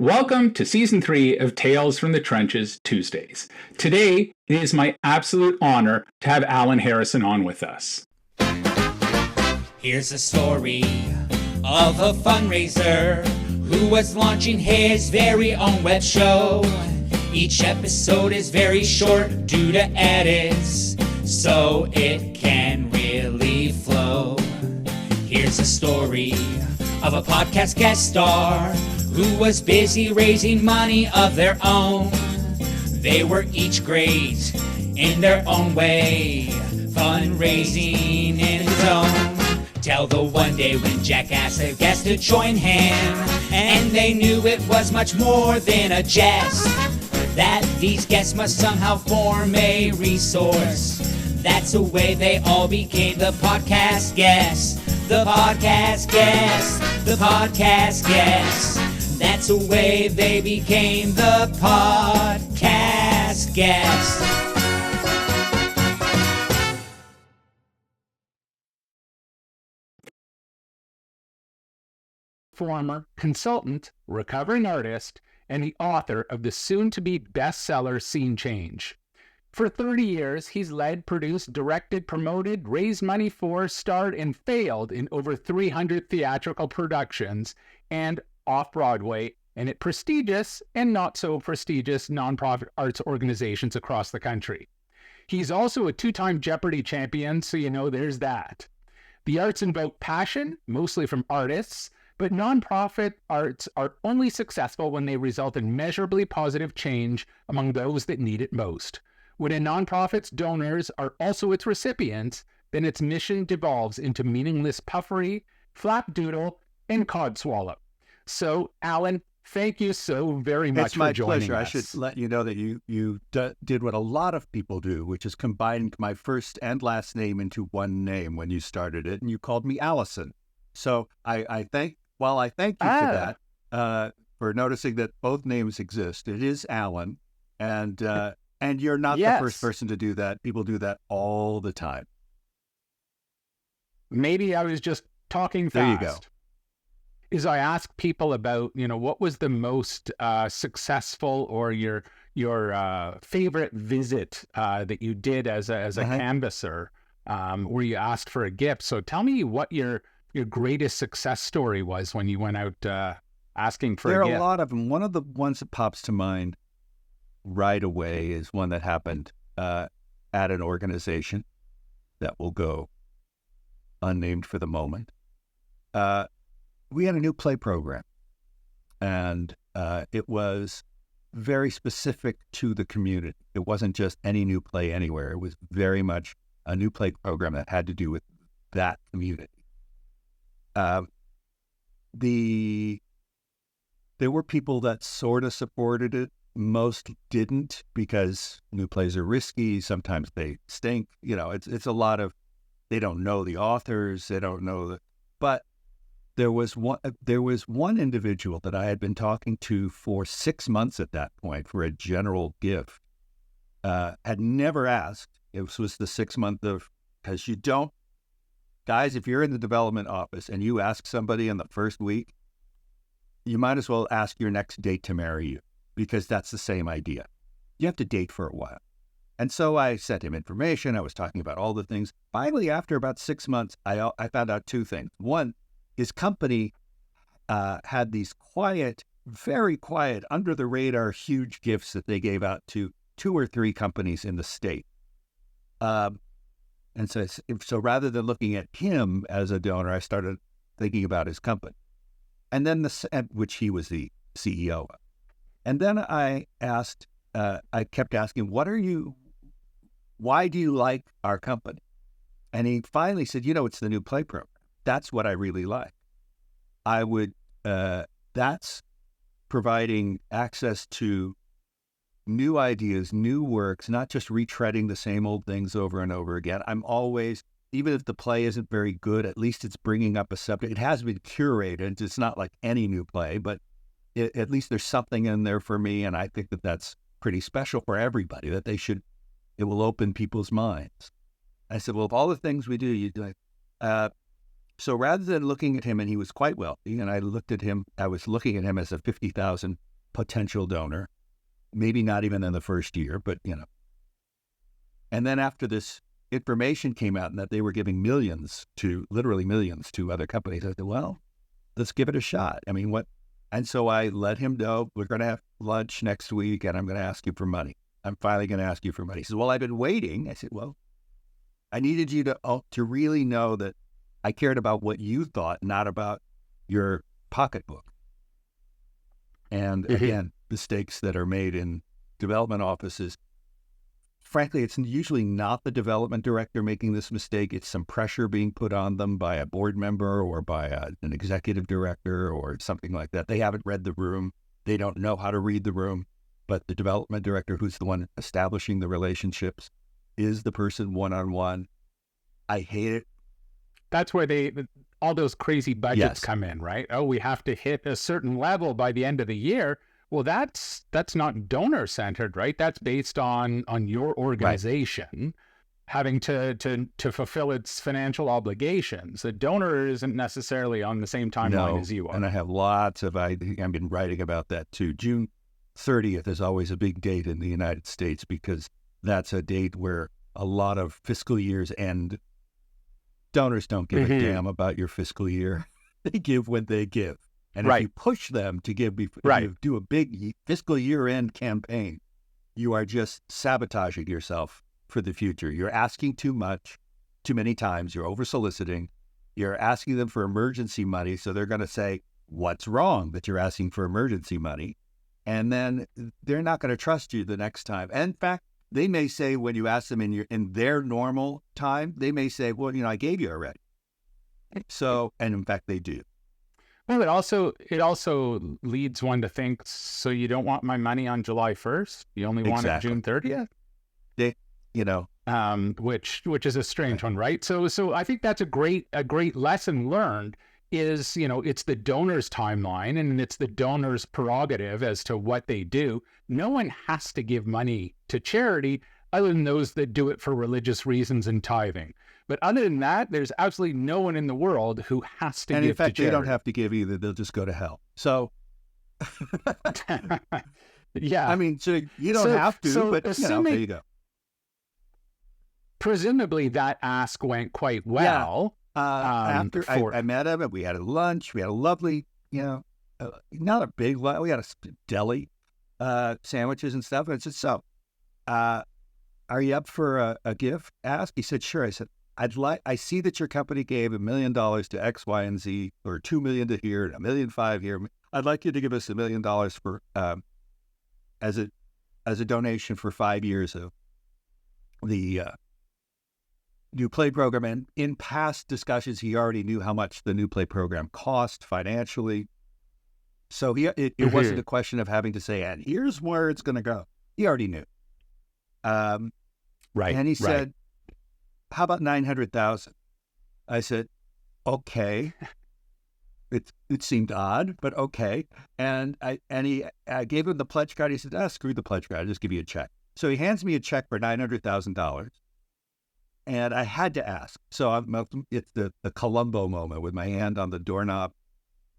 Welcome to Season 3 of Tales from the Trenches Tuesdays. Today, it is my absolute honor to have Alan Harrison on with us. Here's a story of a fundraiser who was launching his very own web show. Each episode is very short due to edits, so it can really flow. Here's a story of a podcast guest star who was busy raising money of their own. They were each great in their own way, fundraising in its own. Till the one day when Jack asked a guest to join him, and they knew it was much more than a jest, that these guests must somehow form a resource. That's the way they all became the podcast guests. The podcast guests, the podcast guests. That's the way they became the podcast guests. Former consultant, recovering artist, and the author of the soon-to-be bestseller Scene Change. For 30 years, he's led, produced, directed, promoted, raised money for, starred, and failed in over 300 theatrical productions and Off-Broadway and at prestigious and not so prestigious nonprofit arts organizations across the country. He's also a two-time Jeopardy champion, so you know there's that. The arts invoke passion, mostly from artists, but nonprofit arts are only successful when they result in measurably positive change among those that need it most. When a nonprofit's donors are also its recipients, then its mission devolves into meaningless puffery, flapdoodle, and codswallop. So, Alan, thank you so very much for joining us. It's my pleasure. I should let you know that you did what a lot of people do, which is combined my first and last name into one name when you started it, and you called me Allison. So I thank you for that, for noticing that both names exist. It is Alan, and you're not the first person to do that. People do that all the time. Maybe I was just talking fast. There you go. Is I ask people about, what was the most successful or your favorite visit that you did as a canvasser, where you asked for a gift. So tell me what your greatest success story was when you went out asking for a gift. There are a lot of them. One of the ones that pops to mind right away is one that happened at an organization that will go unnamed for the moment. We had a new play program, and it was very specific to the community. It wasn't just any new play anywhere. It was very much a new play program that had to do with that community. There were people that sort of supported it. Most didn't, because new plays are risky. Sometimes they stink. It's a lot of, they don't know the authors. They don't know but there was one individual that I had been talking to for 6 months at that point for a general gift. Had never asked. It was the 6 month of, because you don't, guys, if you're in the development office and you ask somebody in the first week, you might as well ask your next date to marry you, because that's the same idea. You have to date for a while. And so I sent him information. I was talking about all the things. Finally, after about 6 months, I found out two things. One, his company had these quiet, very quiet, under the radar, huge gifts that they gave out to 2 or 3 companies in the state. And so rather than looking at him as a donor, I started thinking about his company. And then which he was the CEO of. And then I kept asking, why do you like our company? And he finally said, it's the new play program. That's what I really like. That's providing access to new ideas, new works, not just retreading the same old things over and over again. I'm always, even if the play isn't very good, at least it's bringing up a subject. It has been curated. It's not like any new play, but at least there's something in there for me. And I think that that's pretty special for everybody, that it will open people's minds. I said, well, of all the things we do, you do. So rather than looking at him, and he was quite wealthy, and I was looking at him as a $50,000 potential donor, maybe not even in the first year, but, And then after this information came out and that they were giving literally millions to other companies, I said, well, let's give it a shot. I mean, what? And so I let him know, we're going to have lunch next week and I'm going to ask you for money. I'm finally going to ask you for money. He says, well, I've been waiting. I said, well, I needed you to really know that I cared about what you thought, not about your pocketbook. And again, mistakes that are made in development offices, frankly, it's usually not the development director making this mistake. It's some pressure being put on them by a board member or by an executive director or something like that. They haven't read the room. They don't know how to read the room. But the development director, who's the one establishing the relationships, is the person one-on-one. I hate it. That's where all those crazy budgets come in, right? Oh, we have to hit a certain level by the end of the year. Well, that's not donor-centered, right? That's based on your organization having to fulfill its financial obligations. The donor isn't necessarily on the same timeline as you are. And I have I've been writing about that too. June 30th is always a big date in the United States because that's a date where a lot of fiscal years end. Donors don't give a damn about your fiscal year. They give when they give. And if you push them to give, if you do a big fiscal year-end campaign, you are just sabotaging yourself for the future. You're asking too much, too many times. You're over-soliciting. You're asking them for emergency money, so they're going to say, what's wrong that you're asking for emergency money? And then they're not going to trust you the next time. And in fact, they may say when you ask them in their normal time, they may say, well, I gave you already. So, and in fact, they do. Well, it also leads one to think, so you don't want my money on July 1st? You only want it June 30th? Which is a strange one, right? So I think that's a great lesson learned is, it's the donor's timeline and it's the donor's prerogative as to what they do. No one has to give money to charity other than those that do it for religious reasons and tithing. But other than that, there's absolutely no one in the world who has to give to charity. And in fact, they don't have to give either. They'll just go to hell. So, yeah. I mean, so you don't have to, but there you go. Presumably that ask went quite well. After I met him and we had a lunch, we had a lovely, not a big lunch, we had a deli, sandwiches and stuff. And I said, so, are you up for a gift? Ask. He said, sure. I said, I see that your company gave $1 million to X, Y, and Z, or $2 million to here, and $1.5 million here. I'd like you to give us $1 million for as a donation for 5 years of the New Play program. And in past discussions, he already knew how much the New Play program cost financially. So it wasn't a question of having to say, and here's where it's going to go. He already knew. Right. And he said, how about 900,000? I said, okay. It seemed odd, but okay. And I gave him the pledge card. He said, screw the pledge card. I'll just give you a check. So he hands me a check for $900,000. And I had to ask. So it's the Columbo moment with my hand on the doorknob.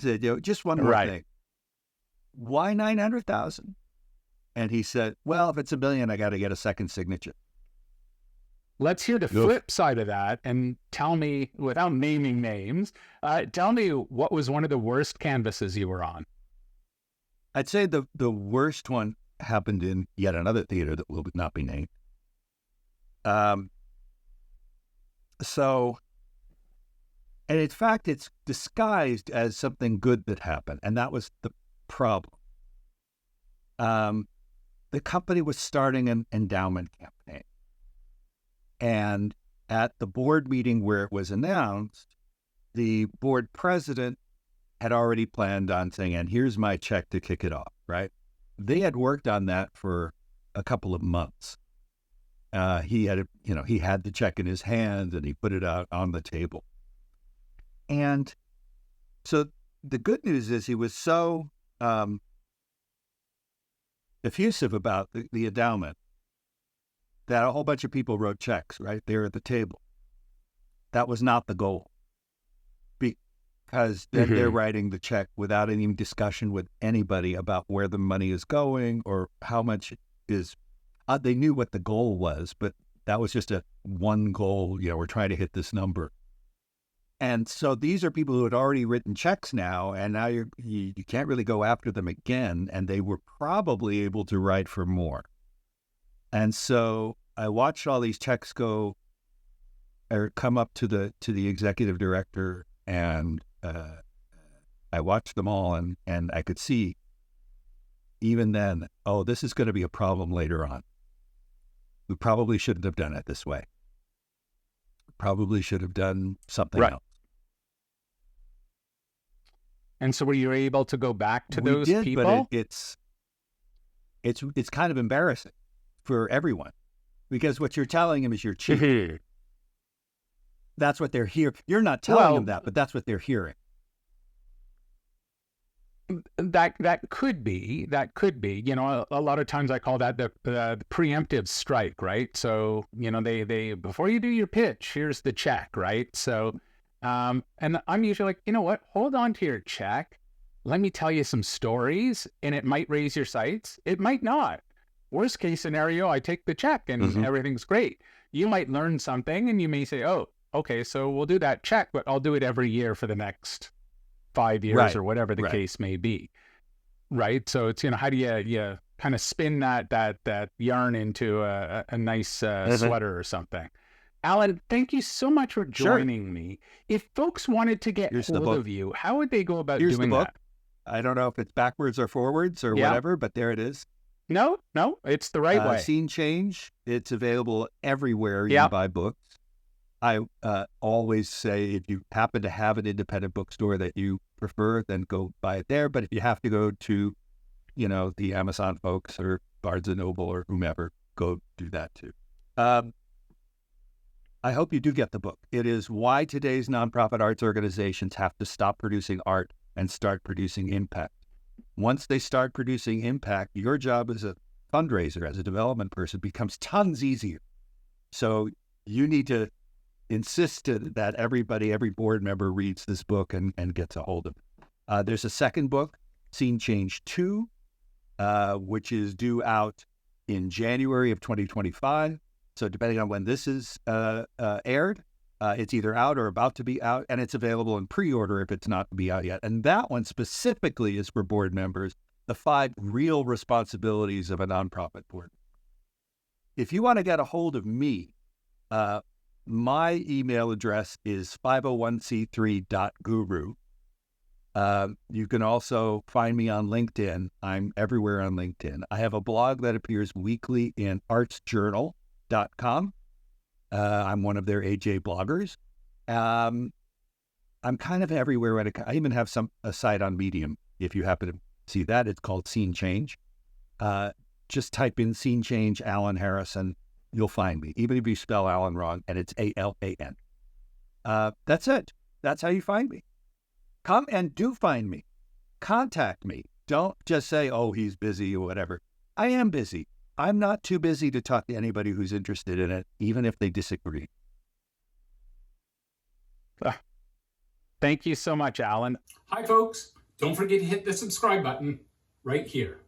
I said, just one more thing. Why 900,000? And he said, well, if it's $1 million, I got to get a second signature. Let's hear the flip side of that and tell me, without naming names, tell me what was one of the worst canvases you were on. I'd say the worst one happened in yet another theater that will not be named. And in fact, it's disguised as something good that happened. And that was the problem. The company was starting an endowment campaign. And at the board meeting where it was announced, the board president had already planned on saying, and here's my check to kick it off, right? They had worked on that for a couple of months. He had the check in his hand and he put it out on the table. And so the good news is he was so effusive about the endowment that a whole bunch of people wrote checks right there at the table. That was not the goal. because then they're writing the check without any discussion with anybody about where the money is going or how much is. They knew what the goal was, but that was just one goal. We're trying to hit this number. And so these are people who had already written checks now, and now you can't really go after them again. And they were probably able to write for more. And so I watched all these checks come up to the executive director, and I watched them all, and I could see even then, oh, this is going to be a problem later on. We probably shouldn't have done it this way. Probably should have done something else. And so were you able to go back to those people? But it's kind of embarrassing for everyone, because what you're telling them is you're cheating. That's what they're hearing. You're not telling them that, but that's what they're hearing. That could be. A lot of times I call that the preemptive strike, right? So, they before you do your pitch, here's the check, right? So, and I'm usually like, you know what? Hold on to your check. Let me tell you some stories, and it might raise your sights. It might not. Worst case scenario, I take the check and everything's great. You might learn something, and you may say, oh, okay, so we'll do that check, but I'll do it every year for the next 5 years or whatever the case may be. Right. So it's, how do you kind of spin that yarn into a nice sweater or something. Alan, thank you so much for joining me. If folks wanted to get hold of you, how would they go about doing that? I don't know if it's backwards or forwards or whatever, but there it is. No, it's the right way. Scene Change. It's available everywhere you buy books. I always say, if you happen to have an independent bookstore that you prefer, then go buy it there. But if you have to go to, the Amazon folks or Barnes & Noble or whomever, go do that too. I hope you do get the book. It is Why Today's Nonprofit Arts Organizations Have to Stop Producing Art and Start Producing Impact. Once they start producing impact, your job as a fundraiser, as a development person, becomes tons easier. So you need to insist that every board member reads this book and gets a hold of it. There's a second book, Scene Change 2, which is due out in January of 2025. So depending on when this is aired, it's either out or about to be out, and it's available in pre-order if it's not to be out yet. And that one specifically is for board members, the 5 real responsibilities of a nonprofit board. If you want to get a hold of me, my email address is 501c3.guru. You can also find me on LinkedIn. I'm everywhere on LinkedIn. I have a blog that appears weekly in artsjournal.com. I'm one of their AJ bloggers. I'm kind of everywhere. I even have a site on Medium. If you happen to see that, it's called Scene Change. Just type in Scene Change, Alan Harrison. You'll find me, even if you spell Alan wrong, and it's ALAN. That's it. That's how you find me. Come and do find me. Contact me. Don't just say, oh, he's busy or whatever. I am busy. I'm not too busy to talk to anybody who's interested in it, even if they disagree. Thank you so much, Alan. Hi, folks. Don't forget to hit the subscribe button right here.